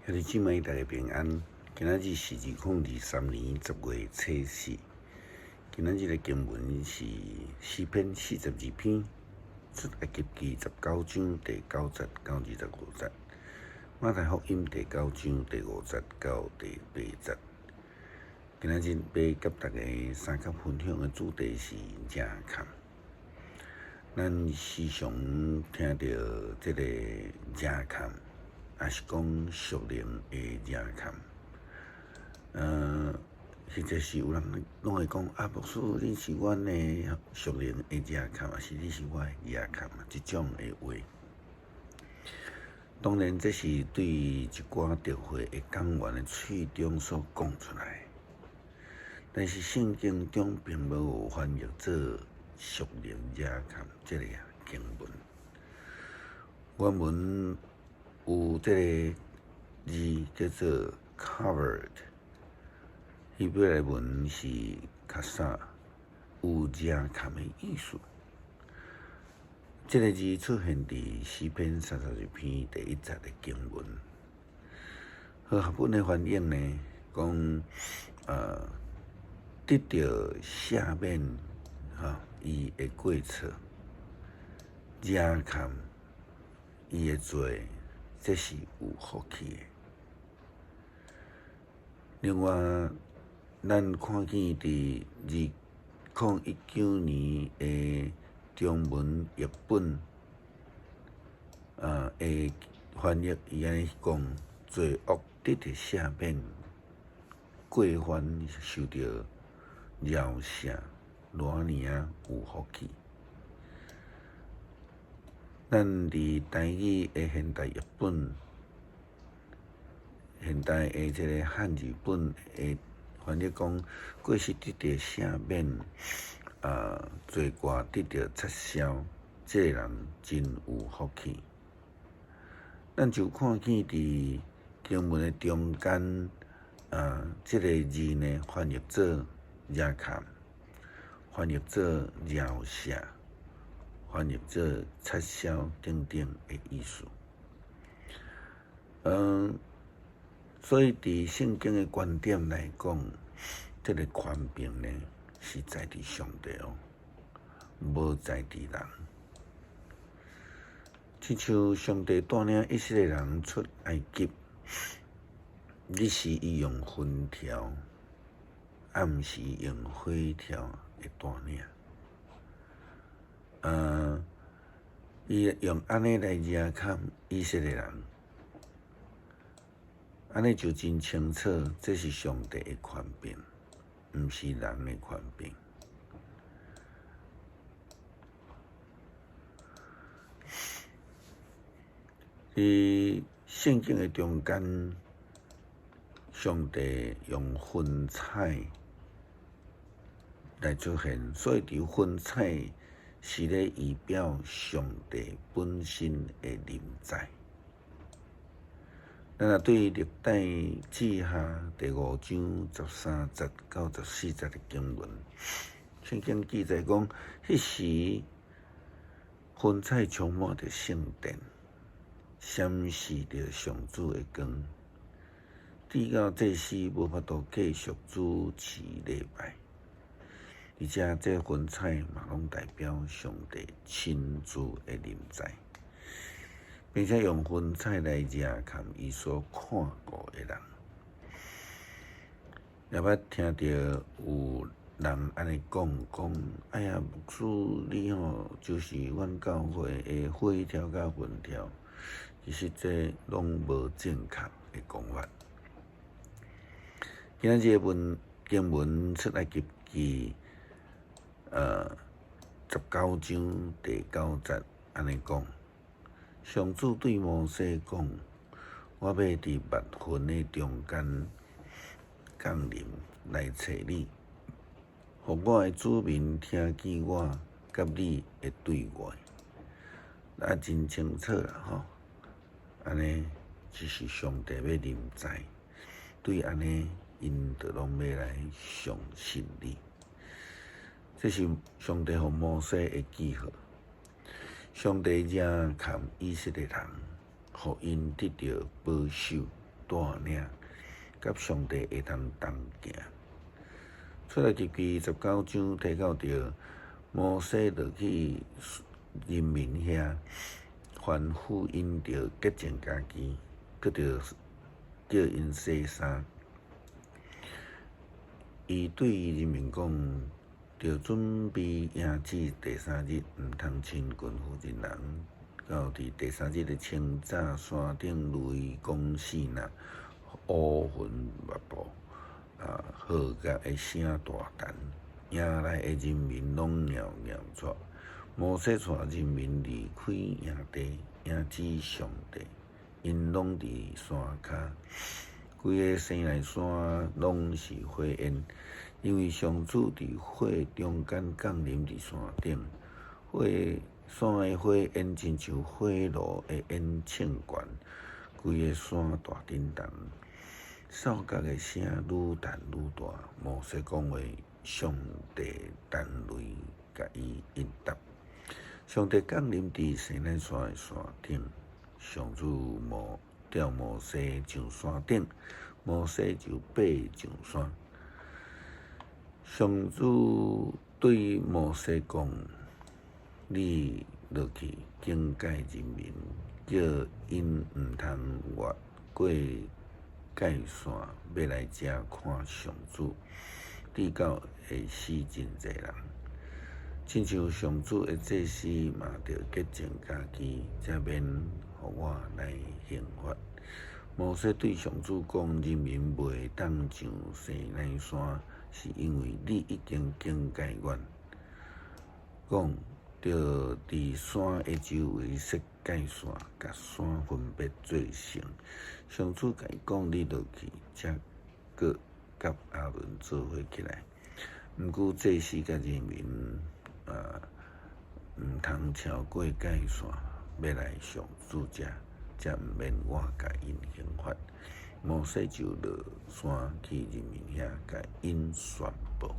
兄弟姊妹，大家平安。今仔日是2023年10月初4。今仔日的经文是诗篇42篇，出埃及记19章第9节到25节，马太福音第9章第5节到第8节。今仔日要甲大家三角分享的主题是正坎。咱时常听到这个正坎。也是讲属灵的正坎，或者是有人拢会讲啊，牧师，你是阮的属灵的正坎，还是你是我的正坎啊？这种的话，当然这是对一寡教会的讲员的嘴中所讲出来，但是圣经中并无有翻译做属灵正坎这个经文，原文。有这个字叫做 covered， 希伯来文是卡萨，有正坎的意思。这个字出现伫诗篇32篇第1节的经文。和合本的翻译呢，讲得到赦免伊的过错，正坎伊的罪。这是有福气的。另外，咱看见伫2019年的中文译本，的翻译伊安尼讲，罪恶得到赦免，过犯受到饶赦，偌尔有福气。咱伫台语的现代译本、现代的这个汉语本的翻译讲，过失得到赦免，罪过得到撤销，这个人真有福气。咱就看见伫经文的中间，这个字呢翻译做正坎，翻译做饶赦。翻译做撤销等等的意思，所以伫圣经的观点来讲，这个权柄呢是在伫上帝哦，无在伫人。亲像上帝带领以色列人出埃及，日时伊用风条，暗时用火条来带领。伊用安尼来正坎以色列人，安尼就真清楚，这是上帝的权柄，毋是人的权柄。伫圣经的中间，上帝用云彩来出现，所以伫云彩。是咧仪表上帝本身的临在。咱若对历代志下第5章13节到14节的经文，圣经记载讲，迄时云彩充满着圣殿，闪示着上主的光，直到祭司无法度继续主持礼拜。而且，这云彩嘛，拢代表上帝亲自的临在，并且用云彩来正坎伊所看顾的人。也捌听到有人安尼讲，哎呀，牧师你就是阮教会的火条甲云条，其实这拢无正确的讲法。今仔日经文出来及记。19章第9节安尼讲，上主对摩西讲：“我要伫密云的中间降临来找你，互我的子民听见我甲你的对话。”真清楚啦安尼就是上帝要临在，对安尼因就拢要来相信你。这是上帝互摩西的记号，上帝正坎以色列人，互因得到保守，带领，甲上帝会通同行。出来记29章提到着摩西落去人民遐，凡福因着洁净家己，佮着叫因洗衫。伊对人民讲，着准备迎接第3日，毋通亲近妇人人。到伫第3日的清早，山顶雷公四呐，乌云密布，号角的声大陈，迎来的人民拢尿尿出。摩西带人民离开营地，迎接上帝，因拢伫山骹。规个西奈山拢是火焰，因为上主伫火中间降临伫山顶。山的火焰亲像火炉的烟囱悬，规个山大震动。哨角的声愈震愈大。摩西讲话，上帝弹雷甲伊应答。上帝降临伫西奈山的山顶，上主调摩西上山顶，摩西就爬上山。上主对摩西讲：“你落去警戒人民，叫因毋通越过界线，要来遮看上主。至到会死真侪人，亲像上主的祭司嘛，着洁净家己，才免互我来刑罚。”摩西对上主讲：“人民袂当上西奈山，是因为你已经警戒阮，讲着伫山的周围设界线，甲山分别做成。”上主甲伊讲：“你落去，才搁甲亚伦做伙起来。毋过祭司甲人民毋通超过界线，要来上主遮。”才毋免我甲因刑罚。摩西就落山去人民遐，甲因宣布：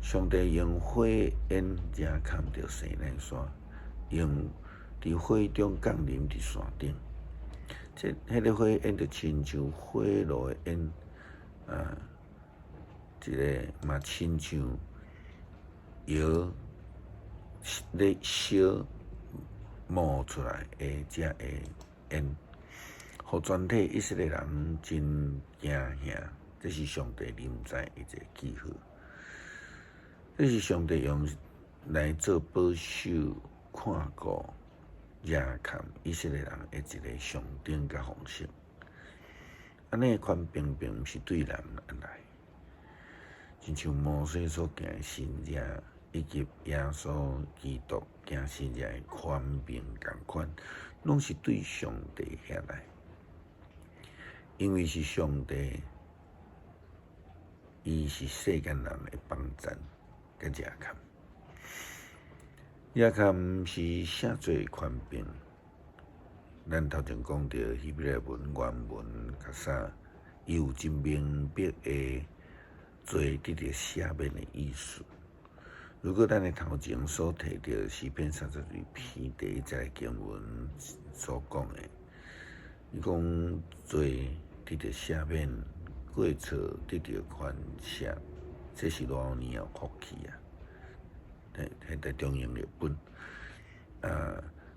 上帝用火焰遮砍着西奈山，用伫火中降临伫山顶。迄个火焰就亲像火炉的烟，一个嘛亲像窑咧烧冒出来的遮个烟，互全体以色列人真惊吓。这是上帝临在的一个记号，这是上帝用来做保守、看顾、压看以色列人的一个象征甲方式。安尼款平平是对人来，亲像摩西所行的新约，以及耶稣基督行新约的宽平共款。拢是对上帝遐来，因为是上帝，伊是世间人的帮赞甲热看。热看是啥做宽平？咱头前讲到希伯来文原文较啥，伊有真明白的做得着赦免的意思。如果咱的头前所提到诗篇32篇第1节经文所讲的，伊讲做得着赦免，过错得着宽赦，这是偌有年福气啊！迄在中英日本，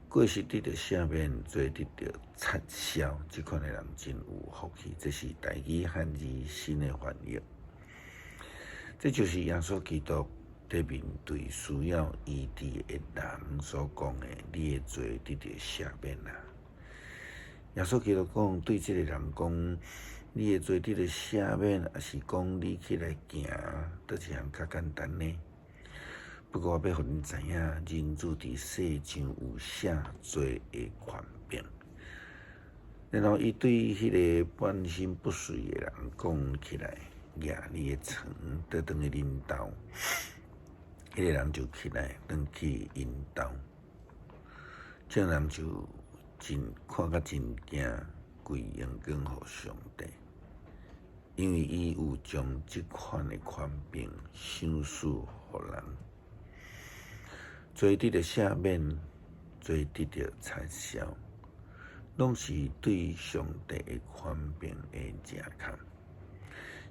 过失得着赦免，做得着撤销，即款的人真有福气。这是台语汉字新的翻译，这就是耶稣基督在面对需要医治的人所讲的：“你的罪得着赦免啊！”耶稣基督讲对这个人讲：“你的罪得着赦免，还是讲你起来行，倒一项较简单呢？”不过我要互恁知影，人子伫世上有赦罪的权柄。然后伊对迄个半身不遂的人讲起来：“举你的床，倒转去恁兜。”迄个人就起来，转去因兜。这人就看甲真惊，跪荣光互上帝，因为伊有将即款的权柄赏赐互人。做得着赦免，做得着撤销，拢是对上帝的宽平的正看，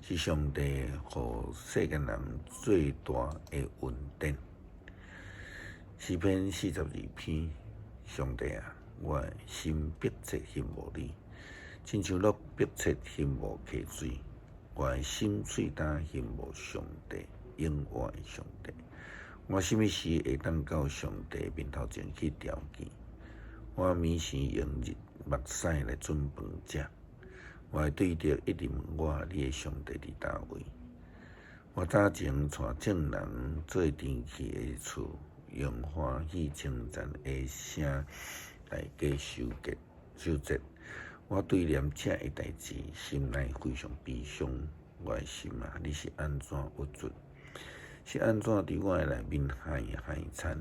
是上帝互世间人最大的恩典。诗篇42篇，上帝啊，我的心迫切羡慕你，亲像鹿迫切羡慕溪水。我的心喙干羡慕上帝，永活的上帝。我什么时会当到上帝面头前去朝见？我眠时用目屎来准饭食。我会对着一直问我，你的上帝伫倒位？我早前带众人做甜气的厝，用欢喜称赞的声来加收节。我对念这个代志，心内非常悲伤。我的心啊，你是安怎郁卒？是安怎伫我的内面害惨？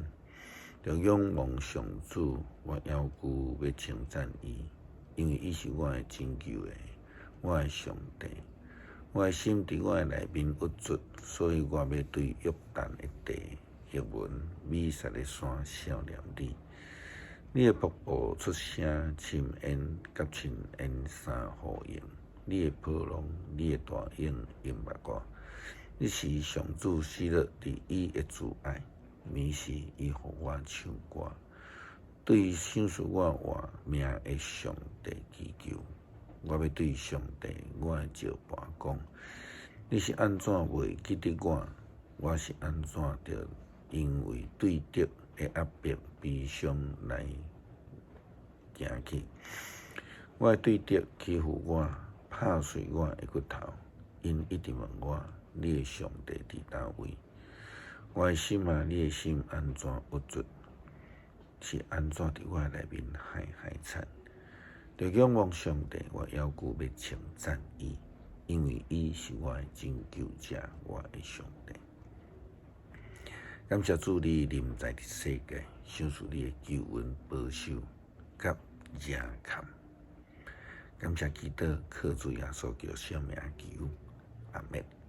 着仰望上主，我腰骨要称赞伊，因为伊是我的拯救的，我的上帝。我的心伫我的内面郁卒，所以我要对约旦的地迄文美丽的山少念你。你的瀑布出声，深烟甲深烟相呼应。你的波浪，你的大影引目我。你是上主喜乐伫伊的慈爱，眠时伊互我唱歌，对享受我活命的上帝祈求。我要对上帝我的石盘讲：你是安怎袂记得我？我是安怎着因为对敌的压迫悲伤来行去？我的对敌欺负我，拍碎我的骨头，因一直问我：你的上帝伫倒位？我的心啊，你的心安怎郁卒？是安怎伫我内面害惨？着仰望上帝，我腰骨要称赞伊，因为伊是我的拯救者，我的上帝。感谢主，你临在的世界，享受你的救恩、保守甲热看。感谢祈祷，靠主耶稣叫小名求，阿门。